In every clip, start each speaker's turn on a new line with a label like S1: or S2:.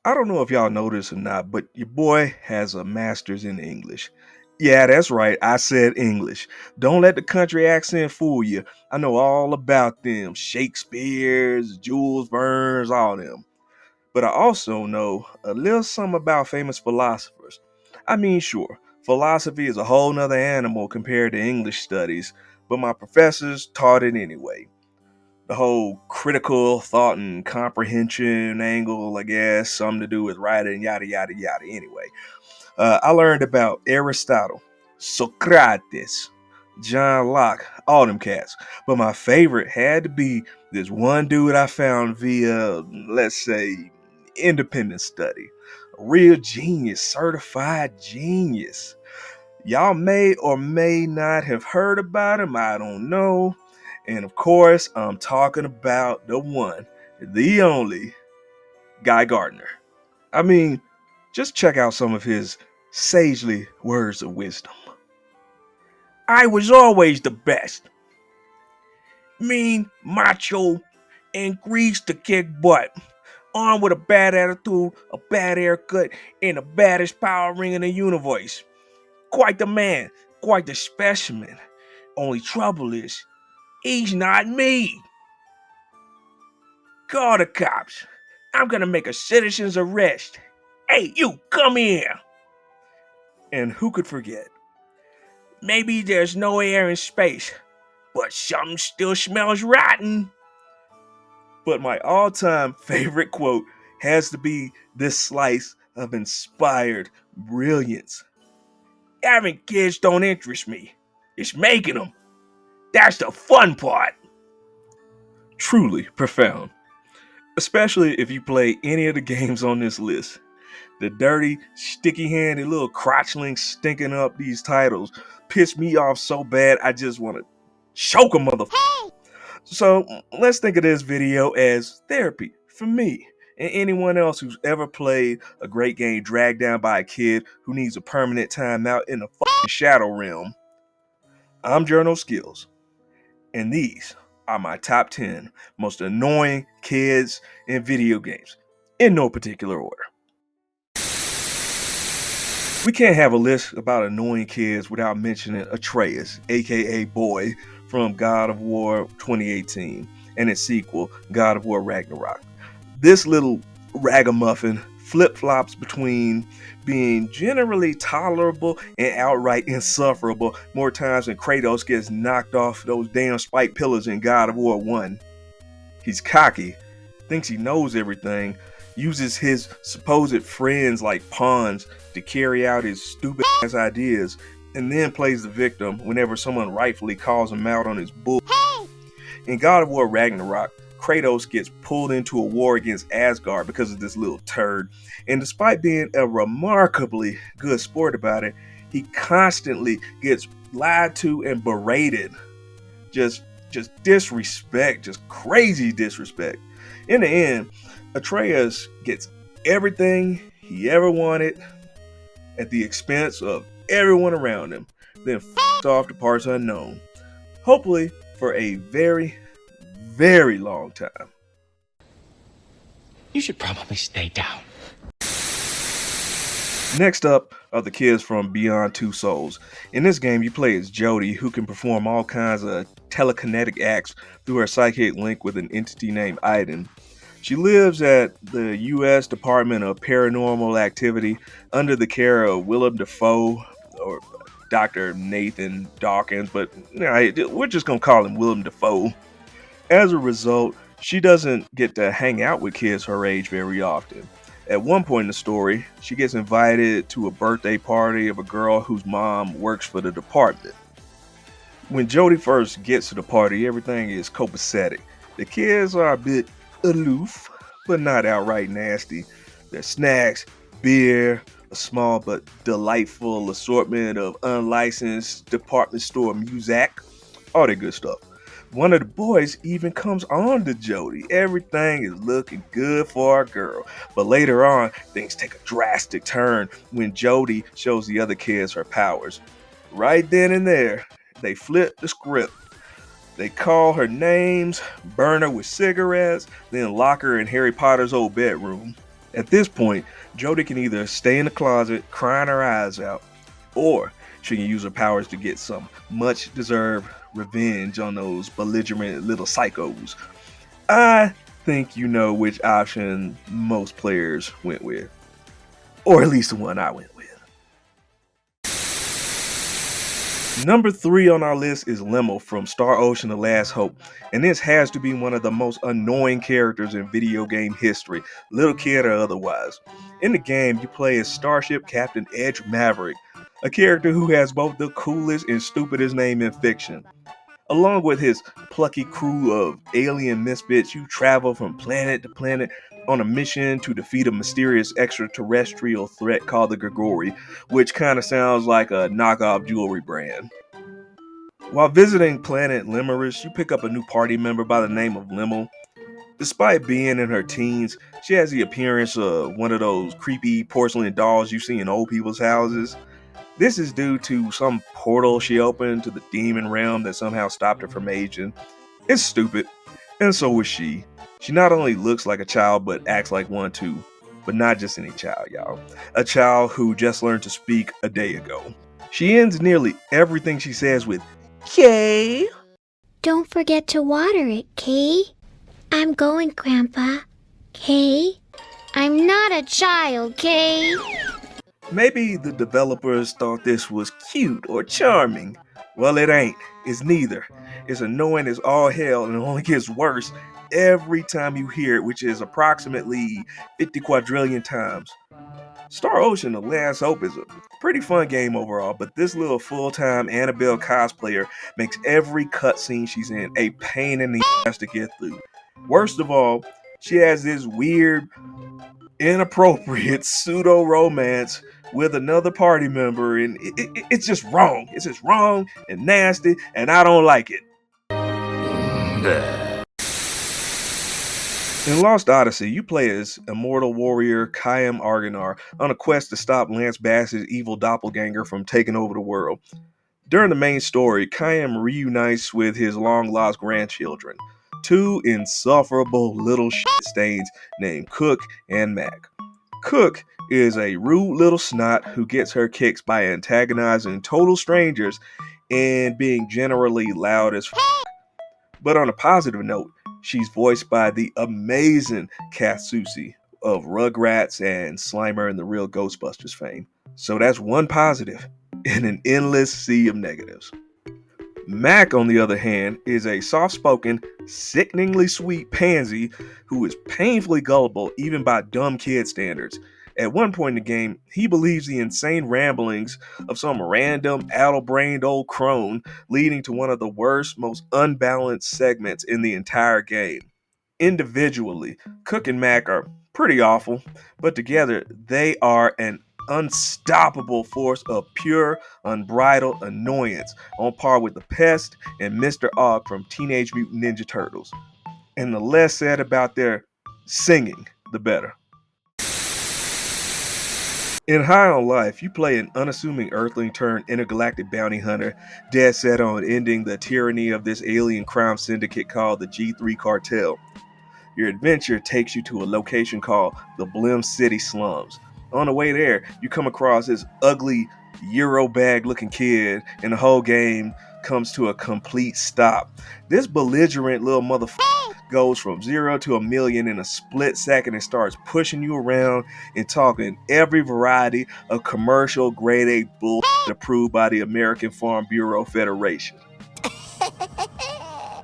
S1: I don't know if y'all know this or not, but your boy has a master's in English. Yeah, that's right. I said English. Don't let the country accent fool you. I know all about them. Shakespeare's, Jules Verne's, all them. But I also know a little something about famous philosophers. I mean, sure, philosophy is a whole nother animal compared to English studies, but my professors taught it anyway. The whole critical thought and comprehension angle, I guess, something to do with writing, yada, yada, yada. Anyway, I learned about Aristotle, Socrates, John Locke, all them cats. But my favorite had to be this one dude I found via, let's say, independent study. A real genius, certified genius. Y'all may or may not have heard about him, I don't know. And of course, I'm talking about the one, the only Guy Gardner. I mean, just check out some of his sagely words of wisdom. I was always the best. Mean, macho, and greased to kick butt. Armed with a bad attitude, a bad haircut, and the baddest power ring in the universe. Quite the man, quite the specimen. Only trouble is, he's not me. Call the cops. I'm gonna make a citizen's arrest. Hey, you, come here. And who could forget? Maybe there's no air in space, but something still smells rotten. But my all-time favorite quote has to be this slice of inspired brilliance. Having kids don't interest me. It's making them. That's the fun part. Truly profound. Especially if you play any of the games on this list. The dirty, sticky-handed little crotchlings stinking up these titles piss me off so bad I just want to choke a motherfucker. So let's think of this video as therapy for me and anyone else who's ever played a great game dragged down by a kid who needs a permanent timeout in the fucking shadow realm. I'm Journo Skillz, and these are my top 10 most annoying kids in video games, in no particular order. We can't have a list about annoying kids without mentioning Atreus, aka Boy, from God of War 2018, and its sequel, God of War Ragnarok. This little ragamuffin flip-flops between being generally tolerable and outright insufferable more times than Kratos gets knocked off those damn spike pillars in God of War 1. He's cocky, thinks he knows everything, uses his supposed friends like pawns to carry out his stupid ass ideas, and then plays the victim whenever someone rightfully calls him out on his bull. In God of War Ragnarok, Kratos gets pulled into a war against Asgard because of this little turd, and despite being a remarkably good sport about it, he constantly gets lied to and berated. Just disrespect, just crazy disrespect. In the end, Atreus gets everything he ever wanted at the expense of everyone around him, then off to parts unknown. Hopefully for a very, very long time.
S2: You should probably stay down.
S1: Next up are the kids from Beyond Two Souls. In this game, you play as Jodie, who can perform all kinds of telekinetic acts through her psychic link with an entity named Iden. She lives at the U.S. Department of Paranormal Activity under the care of Willem Dafoe, or Dr. Nathan Dawkins, but we're just going to call him Willem Dafoe. As a result, she doesn't get to hang out with kids her age very often. At one point in the story, she gets invited to a birthday party of a girl whose mom works for the department. When Jodie first gets to the party, everything is copacetic. The kids are a bit aloof, but not outright nasty. There's snacks, beer, a small but delightful assortment of unlicensed department store music, all that good stuff. One of the boys even comes on to Jodie. Everything is looking good for our girl. But later on, things take a drastic turn when Jodie shows the other kids her powers. Right then and there, they flip the script. They call her names, burn her with cigarettes, then lock her in Harry Potter's old bedroom. At this point, Jodie can either stay in the closet crying her eyes out, or she can use her powers to get some much deserved revenge on those belligerent little psychos. I think you know which option most players went with, or at least the one I went with. Number 3 on our list is Limo from Star Ocean: The Last Hope, and this has to be one of the most annoying characters in video game history, little kid or otherwise. In the game, you play as Starship Captain Edge Maverick, a character who has both the coolest and stupidest name in fiction. Along with his plucky crew of alien misfits, you travel from planet to planet on a mission to defeat a mysterious extraterrestrial threat called the Grigori, which kind of sounds like a knockoff jewelry brand. While visiting planet Limerish, you pick up a new party member by the name of Limo. Despite being in her teens, she has the appearance of one of those creepy porcelain dolls you see in old people's houses. This is due to some portal she opened to the demon realm that somehow stopped her from aging. It's stupid, and so is she. She not only looks like a child, but acts like one too. But not just any child, y'all. A child who just learned to speak a day ago. She ends nearly everything she says with, "Kay."
S2: Don't forget to water it, Kay. I'm going, Grandpa. Kay? I'm not a child, Kay.
S1: Maybe the developers thought this was cute or charming. Well, it ain't. It's neither. It's annoying as all hell and it only gets worse every time you hear it, which is approximately 50 quadrillion times. Star Ocean: The Last Hope is a pretty fun game overall, but this little full-time Annabelle cosplayer makes every cutscene she's in a pain in the ass to get through. Worst of all, she has this weird, inappropriate pseudo romance with another party member, and it's just wrong. It's just wrong and nasty, and I don't like it. In Lost Odyssey, you play as immortal warrior Khaim Argonar on a quest to stop Lance Bass's evil doppelganger from taking over the world. During the main story, Khaim reunites with his long-lost grandchildren, two insufferable little shit stains named Cook and Mac. Cook is a rude little snot who gets her kicks by antagonizing total strangers and being generally loud as f. But on a positive note, she's voiced by the amazing Kath Soucie of Rugrats and Slimer and the Real Ghostbusters fame. So that's one positive in an endless sea of negatives. Mac, on the other hand, is a soft-spoken, sickeningly sweet pansy who is painfully gullible even by dumb kid standards. At one point in the game, he believes the insane ramblings of some random, addle-brained old crone, leading to one of the worst, most unbalanced segments in the entire game. Individually, Cook and Mac are pretty awful, but together they are an unstoppable force of pure, unbridled annoyance, on par with the Pest and Mr. Ogg from Teenage Mutant Ninja Turtles. And the less said about their singing, the better. In High on Life, you play an unassuming earthling turned intergalactic bounty hunter, dead set on ending the tyranny of this alien crime syndicate called the G3 Cartel. Your adventure takes you to a location called the Blim City Slums. On the way there, you come across this ugly Eurobag looking kid, and the whole game comes to a complete stop. This belligerent little motherfucker goes from 0 to a million in a split second and starts pushing you around and talking every variety of commercial grade A bull approved by the American Farm Bureau Federation.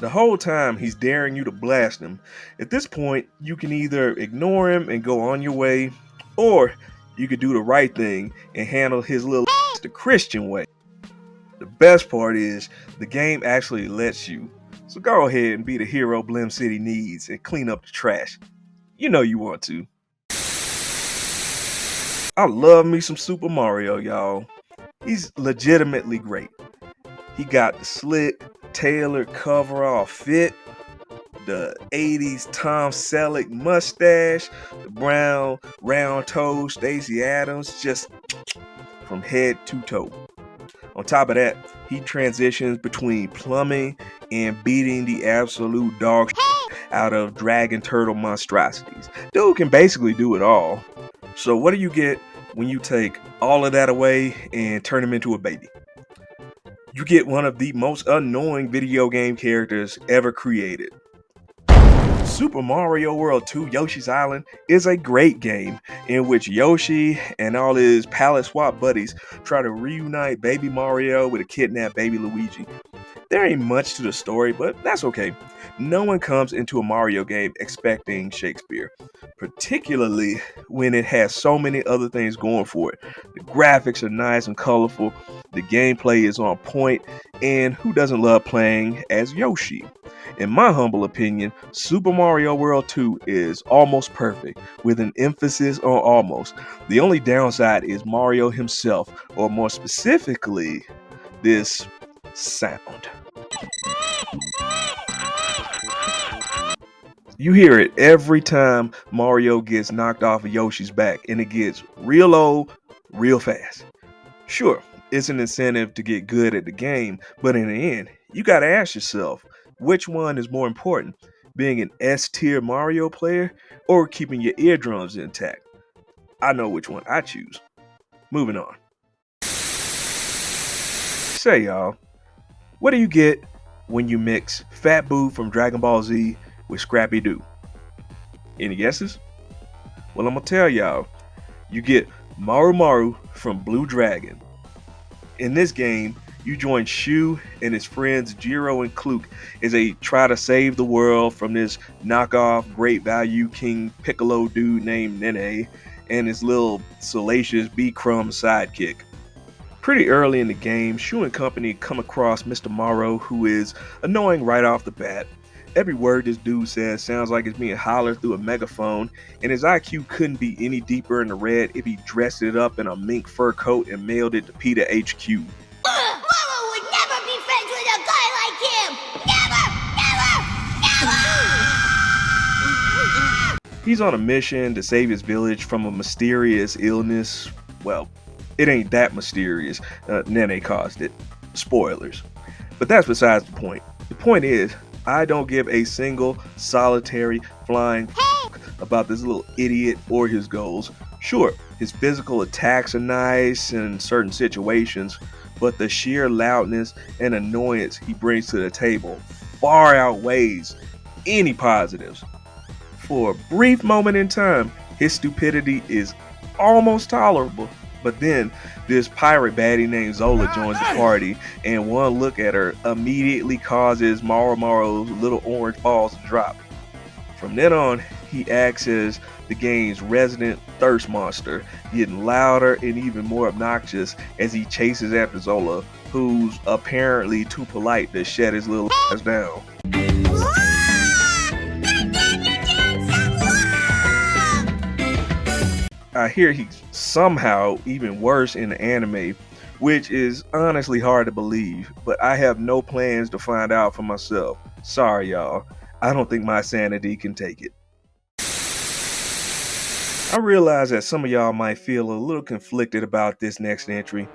S1: The whole time he's daring you to blast him. At this point, you can either ignore him and go on your way, or you could do the right thing and handle his little the Christian way. The best part is, the game actually lets you. So go ahead and be the hero Blim City needs and clean up the trash. You know you want to. I love me some Super Mario, y'all. He's legitimately great. He got the slick, tailored coverall fit, the 80s Tom Selleck mustache, the brown, round-toed Stacey Adams, just from head to toe. On top of that, he transitions between plumbing and beating the absolute dog out of dragon turtle monstrosities. Dude can basically do it all. So what do you get when you take all of that away and turn him into a baby? You get one of the most annoying video game characters ever created. Super Mario World 2 Yoshi's Island is a great game in which Yoshi and all his palette swap buddies try to reunite baby Mario with a kidnapped baby Luigi. There ain't much to the story, but that's okay. No one comes into a Mario game expecting Shakespeare, particularly when it has so many other things going for it. The graphics are nice and colorful, the gameplay is on point, and who doesn't love playing as Yoshi? In my humble opinion, Super Mario World 2 is almost perfect, with an emphasis on almost. The only downside is Mario himself, or more specifically, this sound. You hear it every time Mario gets knocked off of Yoshi's back, and it gets real old, real fast. Sure, it's an incentive to get good at the game, but in the end, you gotta ask yourself, which one is more important, being an S-tier Mario player or keeping your eardrums intact? I know which one I choose. Moving on. Say y'all, what do you get when you mix Fat Boo from Dragon Ball Z with Scrappy Doo? Any guesses? Well, I'm gonna tell y'all. You get Maru Maru from Blue Dragon. In this game, you join Shu and his friends Jiro and Kluk as they try to save the world from this knockoff Great Value King Piccolo dude named Nene and his little salacious B-Crumb sidekick. Pretty early in the game, Shu and company come across Mr. Morrow, who is annoying right off the bat. Every word this dude says sounds like it's being hollered through a megaphone, and his IQ couldn't be any deeper in the red if he dressed it up in a mink fur coat and mailed it to PETA HQ.
S3: Morrow would never be friends with a guy like him! Never!
S1: He's on a mission to save his village from a mysterious illness. Well, it ain't that mysterious. Nene caused it. Spoilers. But that's besides the point. The point is, I don't give a single solitary flying about this little idiot or his goals. Sure, his physical attacks are nice in certain situations, but the sheer loudness and annoyance he brings to the table far outweighs any positives. For a brief moment in time, his stupidity is almost tolerable. But then this pirate baddie named Zola joins the party, and one look at her immediately causes Maro's little orange balls to drop. From then on, he acts as the game's resident thirst monster, getting louder and even more obnoxious as he chases after Zola, who's apparently too polite to shut his little ass down. I hear he's somehow even worse in the anime, which is honestly hard to believe, but I have no plans to find out for myself. Sorry y'all, I don't think my sanity can take it. I realize that some of y'all might feel a little conflicted about this next entry.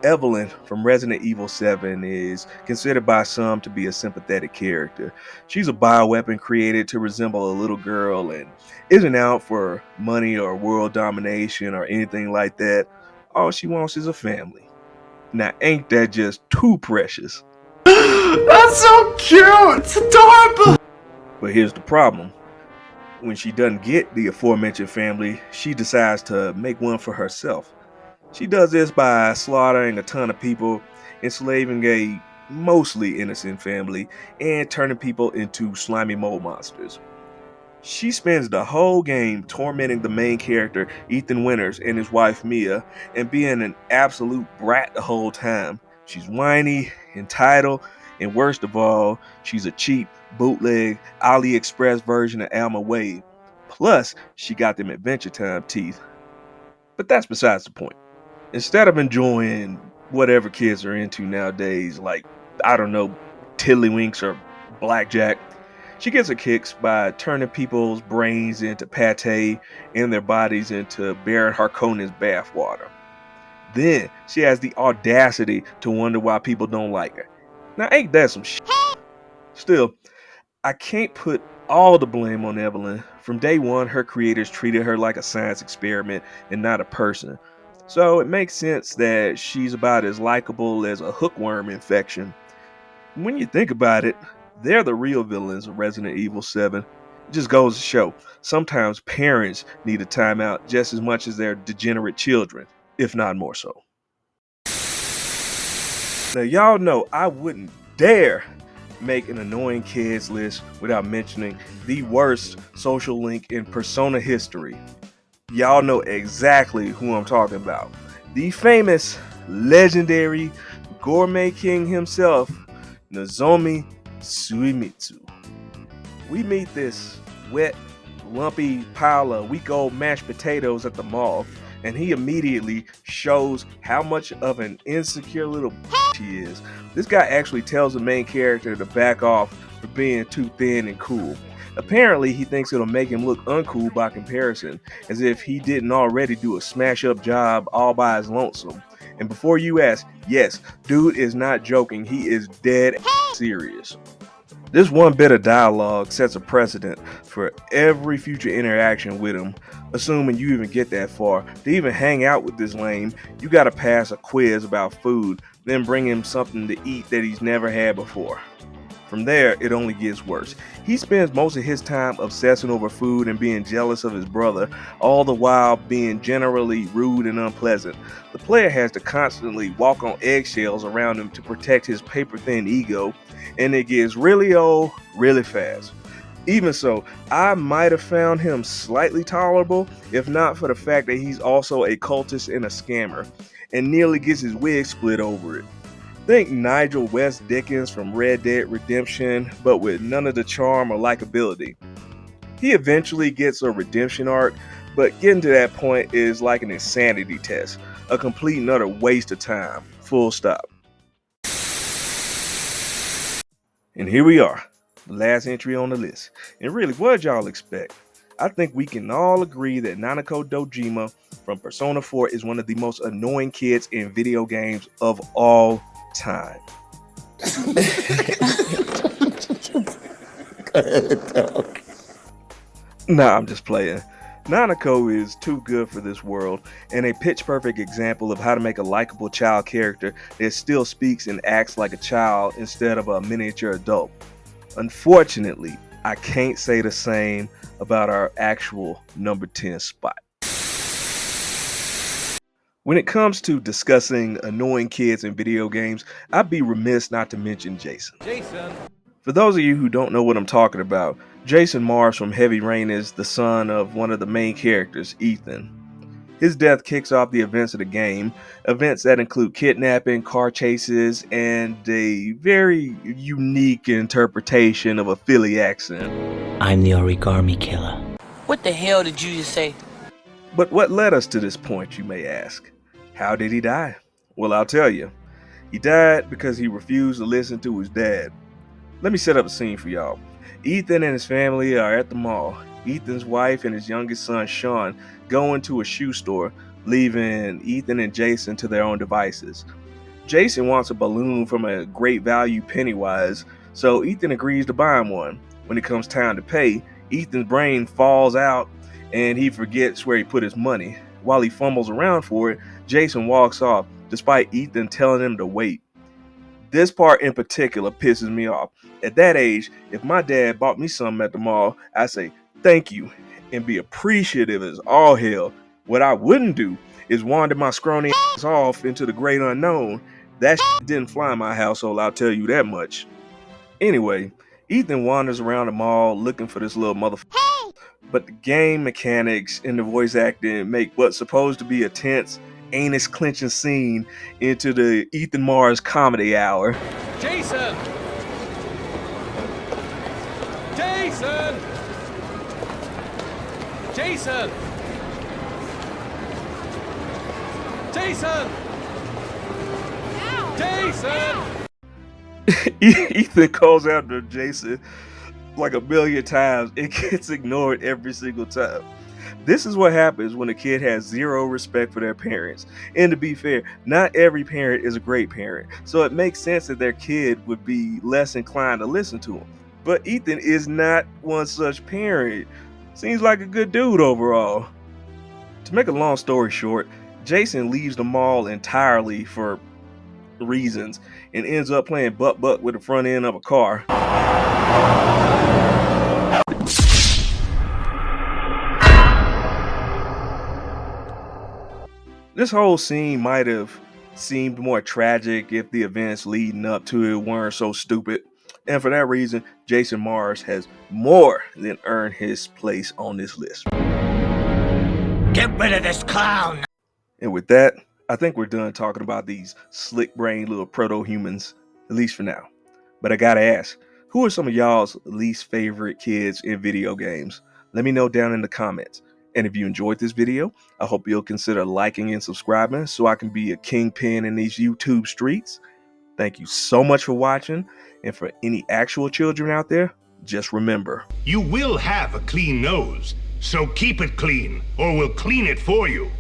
S1: Evelyn from Resident Evil 7 is considered by some to be a sympathetic character. She's a bioweapon created to resemble a little girl and isn't out for money or world domination or anything like that. All she wants is a family. Now ain't that just too precious?
S4: That's so cute! It's adorable!
S1: But here's the problem. When she doesn't get the aforementioned family, she decides to make one for herself. She does this by slaughtering a ton of people, enslaving a mostly innocent family, and turning people into slimy mold monsters. She spends the whole game tormenting the main character, Ethan Winters, and his wife Mia, and being an absolute brat the whole time. She's whiny, entitled, and worst of all, she's a cheap, bootleg, AliExpress version of Alma Wade. Plus, she got them Adventure Time teeth. But that's besides the point. Instead of enjoying whatever kids are into nowadays, like, I don't know, tiddlywinks or blackjack, she gets her kicks by turning people's brains into pate and their bodies into Baron Harkonnen's bathwater. Then she has the audacity to wonder why people don't like her. Now ain't that some shit? Still, I can't put all the blame on Evelyn. From day one, her creators treated her like a science experiment and not a person. So it makes sense that she's about as likable as a hookworm infection. When you think about it, they're the real villains of Resident Evil 7. It just goes to show, sometimes parents need a timeout just as much as their degenerate children, if not more so. Now y'all know I wouldn't dare make an annoying kids list without mentioning the worst social link in Persona history. Y'all know exactly who I'm talking about. The famous, legendary, gourmet king himself, Nozomi Suimitsu. We meet this wet, lumpy pile of week-old mashed potatoes at the mall, and he immediately shows how much of an insecure little he is. This guy actually tells the main character to back off for being too thin and cool. Apparently, he thinks it'll make him look uncool by comparison, as if he didn't already do a smash-up job all by his lonesome. And before you ask, yes, dude is not joking, he is dead serious. This one bit of dialogue sets a precedent for every future interaction with him. Assuming you even get that far, to even hang out with this lame, you gotta pass a quiz about food, then bring him something to eat that he's never had before. From there, it only gets worse. He spends most of his time obsessing over food and being jealous of his brother, all the while being generally rude and unpleasant. The player has to constantly walk on eggshells around him to protect his paper-thin ego, and it gets really old really fast. Even so, I might have found him slightly tolerable, if not for the fact that he's also a cultist and a scammer, and nearly gets his wig split over it. Think Nigel West Dickens from Red Dead Redemption, but with none of the charm or likability. He eventually gets a redemption arc, but getting to that point is like an insanity test, a complete and utter waste of time, full stop. And here we are, the last entry on the list. And really, what did y'all expect? I think we can all agree that Nanako Dojima from Persona 4 is one of the most annoying kids in video games of all time. Nah, I'm just playing. Nanako is too good for this world, and a pitch-perfect example of how to make a likable child character that still speaks and acts like a child instead of a miniature adult. Unfortunately, I can't say the same about our actual number 10 spot. When it comes to discussing annoying kids in video games, I'd be remiss not to mention Jason. For those of you who don't know what I'm talking about, Jason Mars from Heavy Rain is the son of one of the main characters, Ethan. His death kicks off the events of the game, events that include kidnapping, car chases, and a very unique interpretation of a Philly accent.
S5: I'm the origami killer.
S6: What the hell did you just say?
S1: But what led us to this point, you may ask? How did he die? Well, I'll tell you. He died because he refused to listen to his dad. Let me set up a scene for y'all. Ethan and his family are at the mall. Ethan's wife and his youngest son, Sean, go into a shoe store, leaving Ethan and Jason to their own devices. Jason wants a balloon from a Great Value Pennywise, so Ethan agrees to buy him one. When it comes time to pay, Ethan's brain falls out and he forgets where he put his money. While he fumbles around for it, Jason walks off, despite Ethan telling him to wait. This part in particular pisses me off. At that age, if my dad bought me something at the mall, I'd say thank you and be appreciative as all hell. What I wouldn't do is wander my scrawny ass off into the great unknown. That didn't fly in my household, I'll tell you that much. Anyway, Ethan wanders around the mall looking for this little motherfucker. But the game mechanics and the voice acting make what's supposed to be a tense, anus-clenching scene into the Ethan Mars comedy hour.
S7: Jason! Jason! Jason! Jason! Jason!
S1: Ethan calls out to Jason like a million times. It gets ignored every single time. This is what happens when a kid has zero respect for their parents. And to be fair, not every parent is a great parent, so it makes sense that their kid would be less inclined to listen to them. But Ethan is not one such parent. Seems like a good dude overall. To make a long story short, Jason leaves the mall entirely for reasons and ends up playing butt with the front end of a car. This whole scene might have seemed more tragic if the events leading up to it weren't so stupid. And for that reason, Jason Mars has more than earned his place on this list.
S5: Get rid of this clown!
S1: And with that, I think we're done talking about these slick-brained little proto-humans, at least for now. But I gotta ask, who are some of y'all's least favorite kids in video games? Let me know down in the comments. And if you enjoyed this video, I hope you'll consider liking and subscribing so I can be a kingpin in these YouTube streets. Thank you so much for watching. And for any actual children out there, just remember,
S8: you will have a clean nose, so keep it clean, or we'll clean it for you.